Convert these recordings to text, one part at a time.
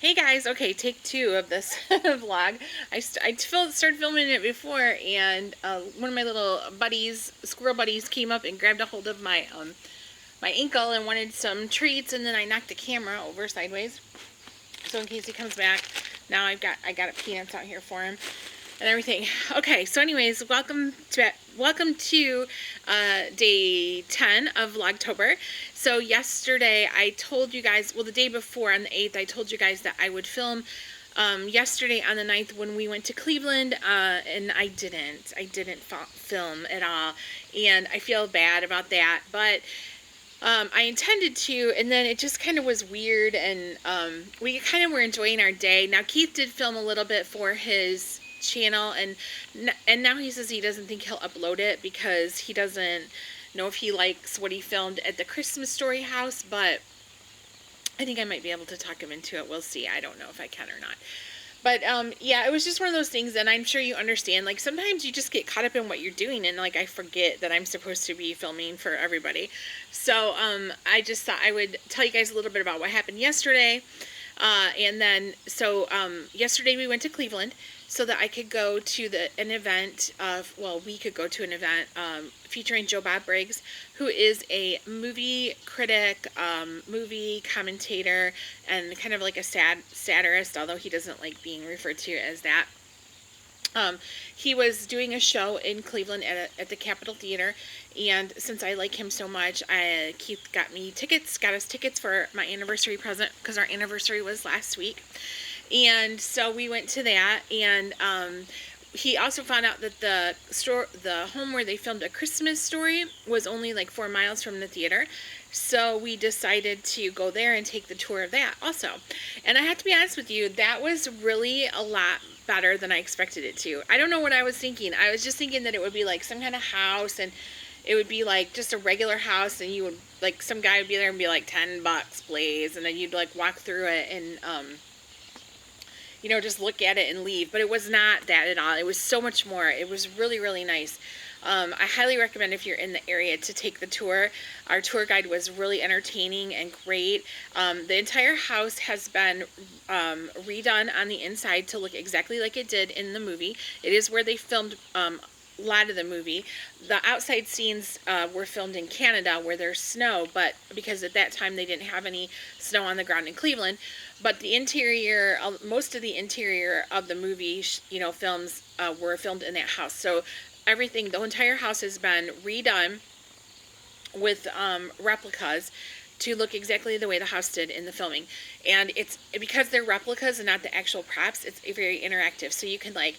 Hey guys, okay, take two of this vlog. Started filming it before, and one of my little buddies, squirrel buddies, came up and grabbed a hold of my ankle and wanted some treats, and then I knocked the camera over sideways. So in case he comes back, now I got peanuts out here for him and everything. Okay, so anyways, welcome to day 10 of Vlogtober. So yesterday I told you guys, well, the day before on the 8th, I told you guys that I would film yesterday on the 9th when we went to Cleveland, and I didn't film at all, and I feel bad about that, but I intended to, and then it just kind of was weird, and we kind of were enjoying our day. Now, Keith did film a little bit for his channel, and now he says he doesn't think he'll upload it because he doesn't know if he likes what he filmed at the Christmas Story house, but I think I might be able to talk him into it. We'll see. I don't know if I can or not. But, yeah, it was just one of those things, and I'm sure you understand, like, sometimes you just get caught up in what you're doing, and, like, I forget that I'm supposed to be filming for everybody. So, I just thought I would tell you guys a little bit about what happened yesterday, and then, so, yesterday we went to Cleveland so that I could go to an event, we could go to an event, featuring Joe Bob Briggs, who is a movie critic, movie commentator, and kind of like a satirist, although he doesn't like being referred to as that. He was doing a show in Cleveland at the Capitol Theater, and since I like him so much, Keith got us tickets for my anniversary present, because our anniversary was last week. And so we went to that, and he also found out that the home where they filmed A Christmas Story was only like 4 miles from the theater. So we decided to go there and take the tour of that also. And I have to be honest with you, that was really a lot better than I expected it to. I don't know what I was thinking. I was just thinking that it would be like some kind of house, and it would be like just a regular house, and you would, like, some guy would be there and be like, $10, please. And then you'd like walk through it and, just look at it and leave. But it was not that at all. It was so much more. It was really, really nice. I highly recommend, if you're in the area, to take the tour. Our tour guide was really entertaining and great. The entire house has been redone on the inside to look exactly like it did in the movie. It is where they filmed a lot of the movie. The outside scenes were filmed in Canada, where there's snow, but because at that time they didn't have any snow on the ground in Cleveland. But the interior, most of the interior of the movie, films were filmed in that house. So the entire house has been redone with replicas to look exactly the way the house did in the filming. And it's because they're replicas and not the actual props, it's very interactive. So you can like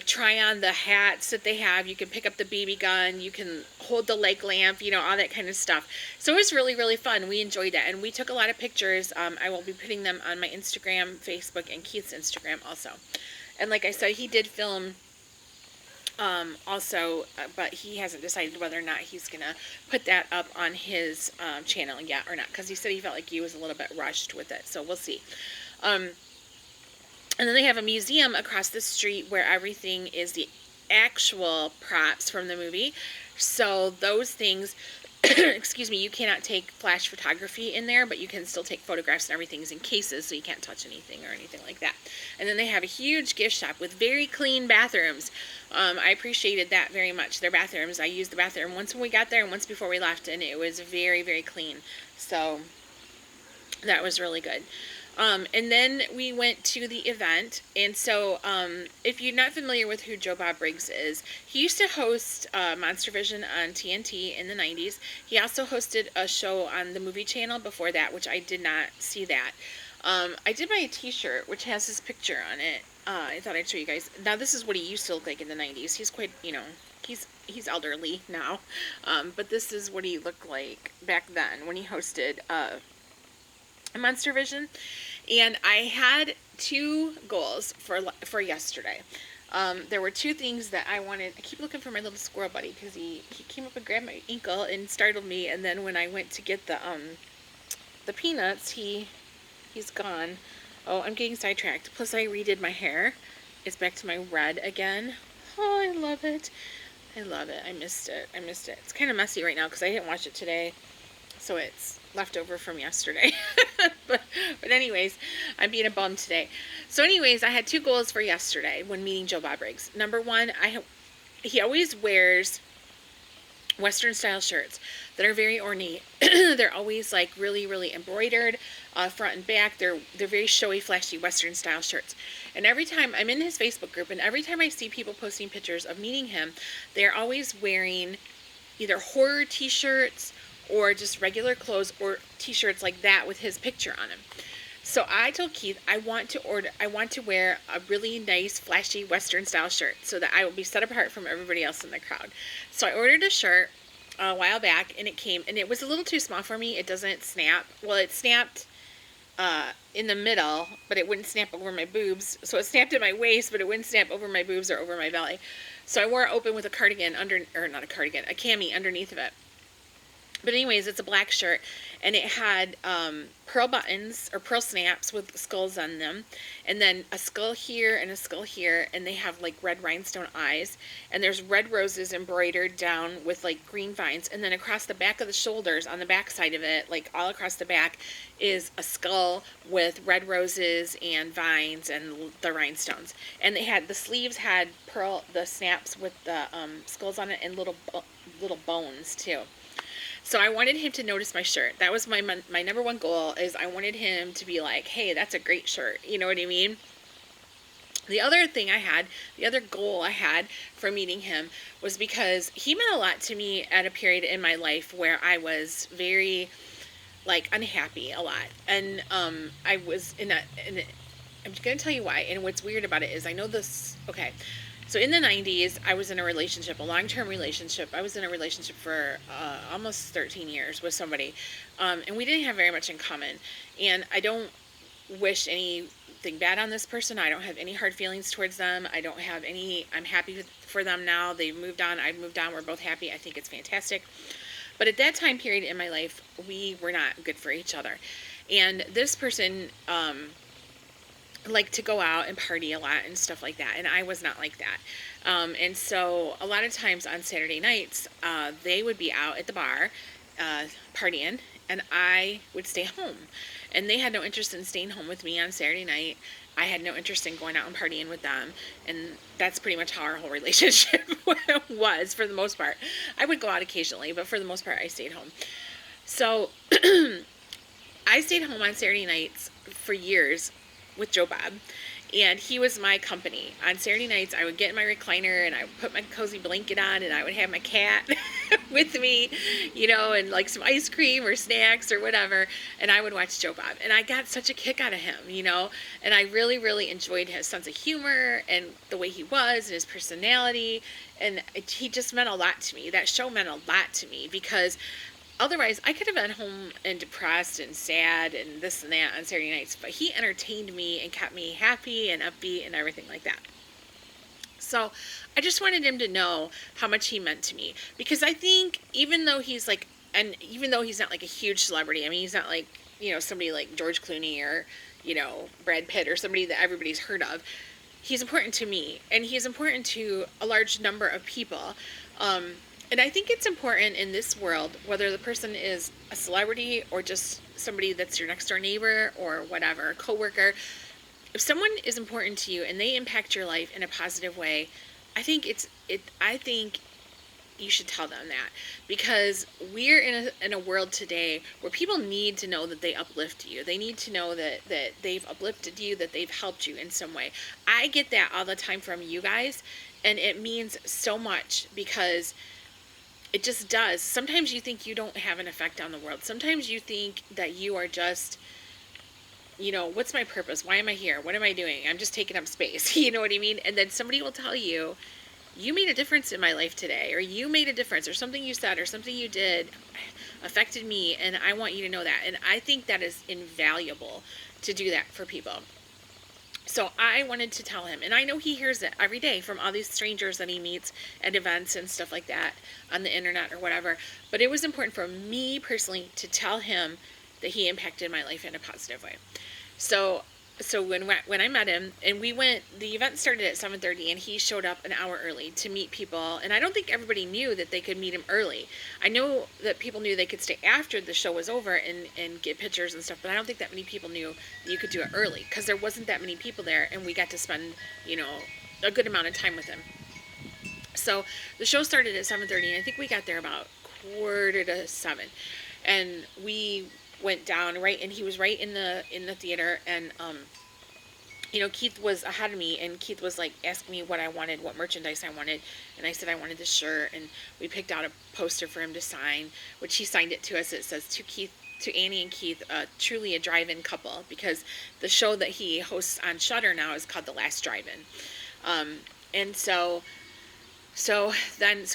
try on the hats that they have, you can pick up the BB gun, you can hold the leg lamp, all that kind of stuff. So it was really, really fun. We enjoyed it, and we took a lot of pictures. I will be putting them on my Instagram, Facebook, and Keith's Instagram also. And like I said, he did film also, but he hasn't decided whether or not he's gonna put that up on his channel yet or not, because he said he felt like he was a little bit rushed with it, so we'll see. And then they have a museum across the street where everything is the actual props from the movie. So those things, excuse me, you cannot take flash photography in there, but you can still take photographs, and everything's in cases, so you can't touch anything or anything like that. And then they have a huge gift shop with very clean bathrooms. I appreciated that very much. Their bathrooms, I used the bathroom once when we got there and once before we left, and it was very, very clean. So that was really good. And then we went to the event, and so if you're not familiar with who Joe Bob Briggs is, he used to host Monster Vision on TNT in the 90s. He also hosted a show on the Movie Channel before that, which I did not see that. I did buy a t-shirt which has his picture on it. I thought I'd show you guys. Now, this is what he used to look like in the 90s. He's quite, he's elderly now, but this is what he looked like back then when he hosted Monster Vision. And I had 2 goals for yesterday. There were 2 things that I wanted. I keep looking for my little squirrel buddy, because he came up and grabbed my ankle and startled me, and then when I went to get the peanuts, he's gone. Oh, I'm getting sidetracked. Plus I redid my hair. It's back to my red again. Oh, I love it. I love it. I missed it. It's kind of messy right now because I didn't wash it today. so it's left over from yesterday. but anyways, I'm being a bum today. So anyways, I had 2 goals for yesterday when meeting Joe Bob Briggs. Number 1, he always wears Western style shirts that are very ornate. They're always like really, really embroidered, front and back. They're very showy, flashy Western style shirts. And every time I'm in his Facebook group, and every time I see people posting pictures of meeting him, they're always wearing either horror t-shirts or just regular clothes or t-shirts like that with his picture on them. So I told Keith I want to wear a really nice flashy Western style shirt so that I will be set apart from everybody else in the crowd. So I ordered a shirt a while back, and it came, and it was a little too small for me. It doesn't snap. Well, it snapped in the middle, but it wouldn't snap over my boobs. So it snapped at my waist, but it wouldn't snap over my boobs or over my belly. So I wore it open with a cardigan a cami underneath of it. But anyways, it's a black shirt, and it had pearl buttons or pearl snaps with skulls on them, and then a skull here and a skull here, and they have like red rhinestone eyes, and there's red roses embroidered down with like green vines, and then across the back of the shoulders, on the back side of it, like all across the back, is a skull with red roses and vines and the rhinestones. And the sleeves had the snaps with the skulls on it, and little bones too. So I wanted him to notice my shirt. That was my number 1 goal, is I wanted him to be like, hey, that's a great shirt. You know what I mean? The other goal I had for meeting him was because he meant a lot to me at a period in my life where I was very, like, unhappy a lot. And I was I'm going to tell you why. And what's weird about it is I know this, okay. So in the 90s, I was in a relationship, a long-term relationship. I was in a relationship for almost 13 years with somebody, and we didn't have very much in common. And I don't wish anything bad on this person. I don't have any hard feelings towards them. I'm happy for them now. They've moved on. I've moved on. We're both happy. I think it's fantastic. But at that time period in my life, we were not good for each other. And this person like to go out and party a lot and stuff like that, and I was not like that. And so a lot of times on Saturday nights, they would be out at the bar partying, and I would stay home. And they had no interest in staying home with me on Saturday night. I had no interest in going out and partying with them, and that's pretty much how our whole relationship was for the most part. I would go out occasionally, but for the most part, I stayed home. So I stayed home on Saturday nights for years with Joe Bob, and he was my company. On Saturday nights, I would get in my recliner, and I would put my cozy blanket on, and I would have my cat with me, you know, and like some ice cream or snacks or whatever, and I would watch Joe Bob. And I got such a kick out of him, you know, and I really, really enjoyed his sense of humor and the way he was and his personality, and he just meant a lot to me. That show meant a lot to me, because otherwise, I could have been home and depressed and sad and this and that on Saturday nights, but he entertained me and kept me happy and upbeat and everything like that. So I just wanted him to know how much he meant to me, because I think even though he's not like a huge celebrity, I mean, he's not like, you know, somebody like George Clooney or, you know, Brad Pitt or somebody that everybody's heard of, he's important to me, and he's important to a large number of people. And I think it's important in this world, whether the person is a celebrity or just somebody that's your next door neighbor or whatever, a coworker. If someone is important to you and they impact your life in a positive way, I think you should tell them that, because we're in a world today where people need to know that they uplift you. They need to know that they've uplifted you, that they've helped you in some way. I get that all the time from you guys, and it means so much, because it just does. Sometimes you think you don't have an effect on the world. Sometimes you think that you are just, you know, what's my purpose? Why am I here? What am I doing? I'm just taking up space. You know what I mean? And then somebody will tell you, you made a difference in my life today, or you made a difference, or something you said, or something you did affected me, and I want you to know that. And I think that is invaluable to do that for people. So I wanted to tell him, and I know he hears it every day from all these strangers that he meets at events and stuff like that on the internet or whatever, but it was important for me personally to tell him that he impacted my life in a positive way. So so when I met him, and we went, the event started at 7:30, and he showed up an hour early to meet people. And I don't think everybody knew that they could meet him early. I know that people knew they could stay after the show was over and get pictures and stuff, but I don't think that many people knew that you could do it early, because there wasn't that many people there, and we got to spend, you know, a good amount of time with him. So the show started at 7:30, and I think we got there about 6:45, and we went down right, and he was right in the theater, and you know, Keith was ahead of me, and Keith was like asking me what I wanted, what merchandise I wanted, and I said I wanted this shirt, and we picked out a poster for him to sign, which he signed it to us. It says, to Annie and Keith, truly a drive-in couple, because the show that he hosts on Shudder now is called The Last Drive-In. And so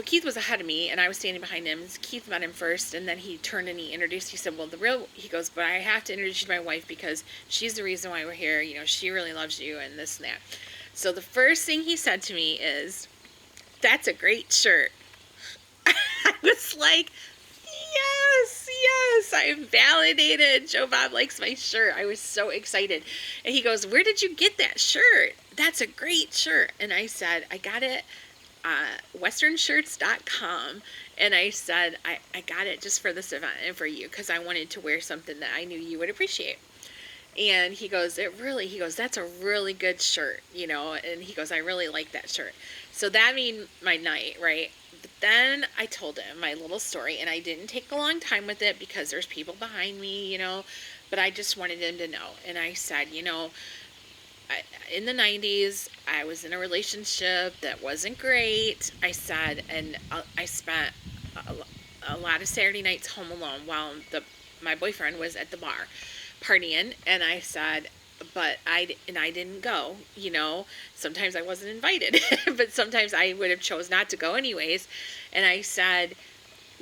Keith was ahead of me, and I was standing behind him. Keith met him first, and then he turned and he introduced. He said, "Well, he goes, but I have to introduce you to my wife, because she's the reason why we're here. You know, she really loves you, and this and that." So the first thing he said to me is, "That's a great shirt." I was like, yes, I'm validated. Joe Bob likes my shirt. I was so excited. And he goes, "Where did you get that shirt? That's a great shirt." And I said, "I got it westernshirts.com, and I said, I got it just for this event and for you, because I wanted to wear something that I knew you would appreciate." And he goes, he goes, "That's a really good shirt, you know," and he goes, "I really like that shirt." So that made my night, right? But then I told him my little story, and I didn't take a long time with it, because there's people behind me, you know, but I just wanted him to know. And I said, you know, in the 90s, I was in a relationship that wasn't great. I said, and I spent a lot of Saturday nights home alone while my boyfriend was at the bar partying. And I said, but I didn't go, you know. Sometimes I wasn't invited, but sometimes I would have chose not to go anyways. And I said,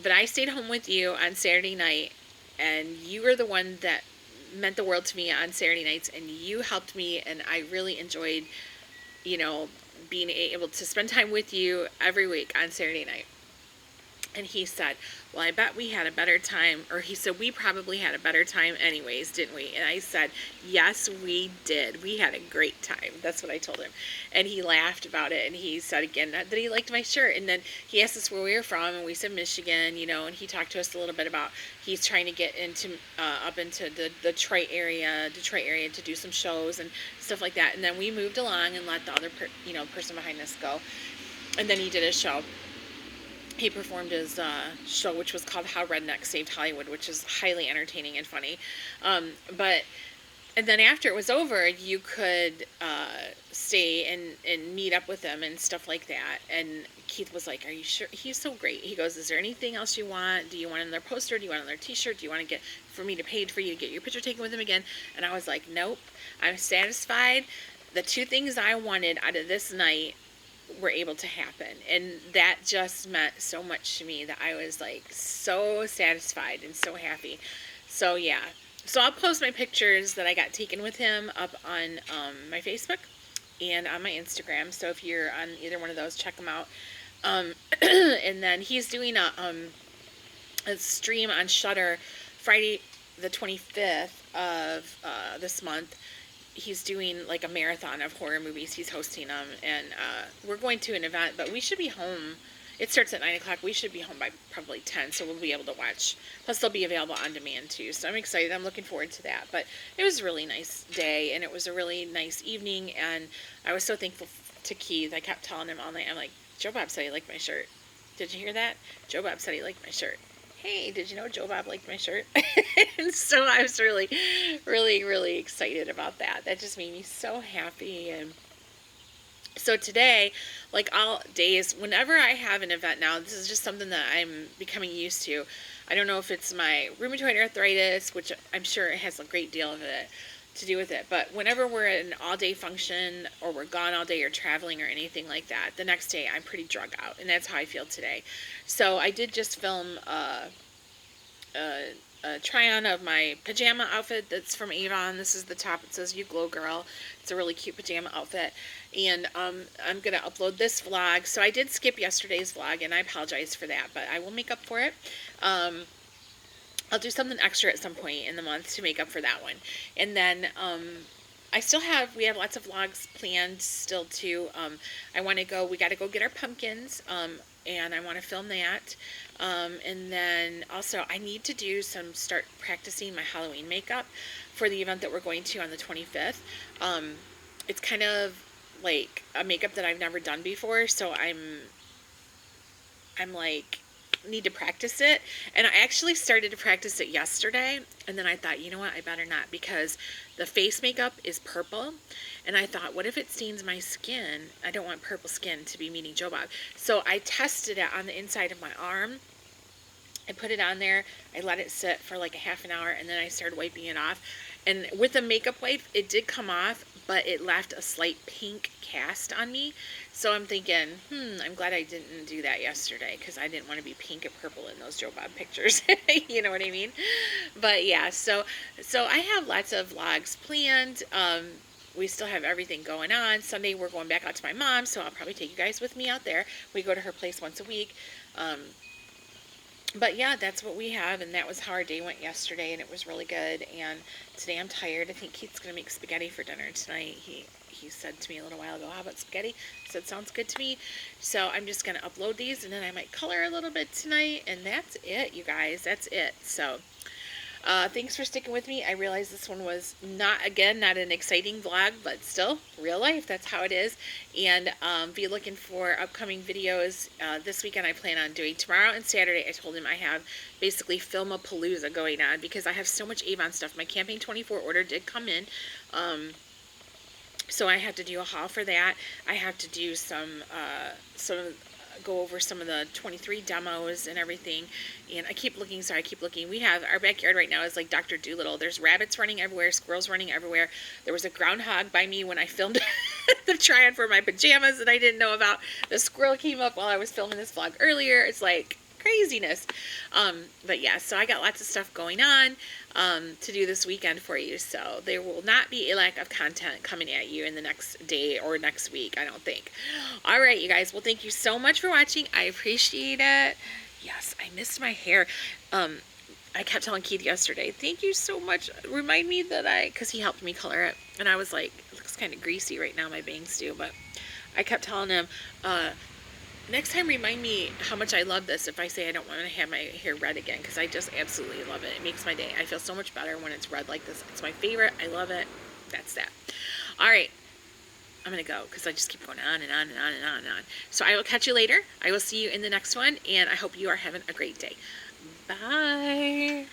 but I stayed home with you on Saturday night, and you were the one that meant the world to me on Saturday nights, and you helped me, and I really enjoyed, you know, being able to spend time with you every week on Saturday night. And he said, "Well, I bet we had a better time," or he said, "We probably had a better time anyways, didn't we?" And I said, "Yes, we did. We had a great time." That's what I told him. And he laughed about it, and he said again that he liked my shirt. And then he asked us where we were from, and we said Michigan, you know, and he talked to us a little bit about he's trying to get into up into the Detroit area to do some shows and stuff like that. And then we moved along and let the other person behind us go. And then he did his show. He performed his show, which was called How Rednecks Saved Hollywood, which is highly entertaining and funny. And then after it was over, you could stay and meet up with them and stuff like that. And Keith was like, "Are you sure?" He's so great. He goes, "Is there anything else you want? Do you want another poster? Do you want another t-shirt? Do you want to get for me to pay for you to get your picture taken with him again?" And I was like, "Nope, I'm satisfied. The two things I wanted out of this night were able to happen." And that just meant so much to me, that I was like so satisfied and so happy. So yeah, so I'll post my pictures that I got taken with him up on my Facebook and on my Instagram, so if you're on either one of those, check them out. And then he's doing a stream on Shudder Friday the 25th of this month. He's doing like a marathon of horror movies. He's hosting them, and we're going to an event, but we should be home. It starts at 9 o'clock. We should be home by probably 10, so we'll be able to watch. Plus, they'll be available on demand too, so I'm excited. I'm looking forward to that. But it was a really nice day, and it was a really nice evening, and I was so thankful to Keith. I kept telling him all night, I'm like, "Joe Bob said he liked my shirt. Did you hear that? Joe Bob said he liked my shirt. Hey, did you know Joe Bob liked my shirt?" And so I was really, really, really excited about that. That just made me so happy. And so today, like all days, whenever I have an event now, this is just something that I'm becoming used to. I don't know if it's my rheumatoid arthritis, which I'm sure it has a great deal of it to do with it, but whenever we're at an all-day function, or we're gone all day, or traveling, or anything like that, the next day I'm pretty drug out, and that's how I feel today. So I did just film a try-on of my pajama outfit that's from Avon. This is the top. It says "You Glow Girl." It's a really cute pajama outfit, and I'm gonna upload this vlog. So I did skip yesterday's vlog, and I apologize for that, but I will make up for it. I'll do something extra at some point in the month to make up for that one. And then we have lots of vlogs planned still too. We got to go get our pumpkins, and I want to film that. And then also I need to start practicing my Halloween makeup for the event that we're going to on the 25th. It's kind of like a makeup that I've never done before, so I'm like, need to practice it. And I actually started to practice it yesterday, and then I thought, you know what, I better not, because the face makeup is purple, and I thought, what if it stains my skin? I don't want purple skin to be meeting Joe Bob. So I tested it on the inside of my arm. I put it on there, I let it sit for like a half an hour, and then I started wiping it off. And with the makeup wipe, it did come off, but it left a slight pink cast on me. So I'm thinking, I'm glad I didn't do that yesterday, because I didn't want to be pink and purple in those Joe Bob pictures. You know what I mean? But yeah, so I have lots of vlogs planned. We still have everything going on. Sunday we're going back out to my mom, so I'll probably take you guys with me out there. We go to her place once a week. But yeah, that's what we have, and that was how our day went yesterday, and it was really good. And today I'm tired. I think Keith's going to make spaghetti for dinner tonight. He said to me a little while ago, how about spaghetti? I said, sounds good to me. So I'm just going to upload these, and then I might color a little bit tonight, and that's it, you guys. That's it. So thanks for sticking with me. I realize this one was not an exciting vlog, but still real life. That's how it is. And be looking for upcoming videos. This weekend I plan on doing tomorrow and Saturday. I told him I have basically Film-a-Palooza going on because I have so much Avon stuff. My Campaign 24 order did come in. So I have to do a haul for that. I have to do go over some of the 23 demos and everything. And I keep looking. We have, our backyard right now is like Dr. Dolittle. There's rabbits running everywhere, squirrels running everywhere. There was a groundhog by me when I filmed the try-on for my pajamas that I didn't know about. The squirrel came up while I was filming this vlog earlier. It's like craziness. But yeah, so I got lots of stuff going on to do this weekend for you. So there will not be a lack of content coming at you in the next day or next week, I don't think. All right, you guys. Well, thank you so much for watching. I appreciate it. Yes, I missed my hair. I kept telling Keith yesterday, thank you so much. Remind me that because he helped me color it. And I was like, it looks kind of greasy right now, my bangs do. But I kept telling him, next time remind me how much I love this if I say I don't want to have my hair red again, because I just absolutely love it. It makes my day. I feel so much better when it's red like this. It's my favorite. I love it. That's that. All right. I'm going to go because I just keep going on and on and on and on and on. So I will catch you later. I will see you in the next one, and I hope you are having a great day. Bye.